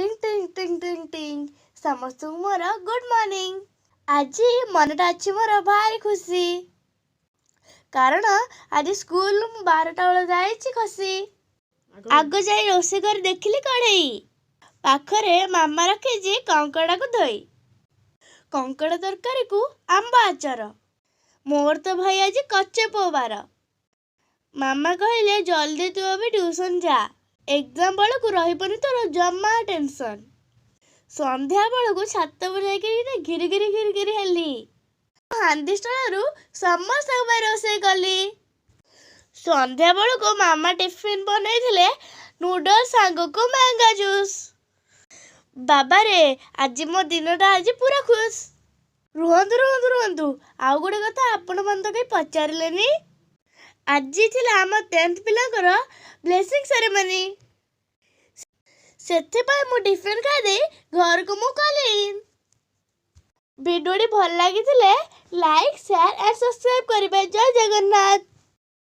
टिंग टिंग टिंग टिंग टिंग समस्त मोर गुड मॉर्निंग। आज मनटा अच्छी मोर भारी खुशी कारण आज स्कूल 12टा बेले जाइछि खसी। आग जाई रोषे कर देखिली कढ़ई पाखरे मामा रखिछि कंकड़ा को धोई कंकड़ा तरकारी को आंब आचार। मोर तो भाई आज कच्चे पोबार मामा कहले जल्दी तू अभी ट्यूशन जा एग्जाम बेल को रही तोर जमा टेंशन। संध्या बेल को छात पर जाकर घिरी घिरी घिरी घिरी हेली हांदी स्टोर समस्त रोषे कली। संध्या बेल को मामा टिफिन बनई नूडल्स सांग को मैंगो जूस। बाबा रे आज मो दिनटा आज पूरा खुश। रुहतु रुहतु रुहतु आउ गोटे कथा आपण मन तो कहीं पचारे आज थिला आम 10th पिलांकर ब्लेसिंग सेरेमनी सेथिपाई मु टिफिन खाई दे घर को मु कली। वीडियोटी भल लगी लाइक शेयर एंड सब्सक्राइब करिबे। जय जगन्नाथ।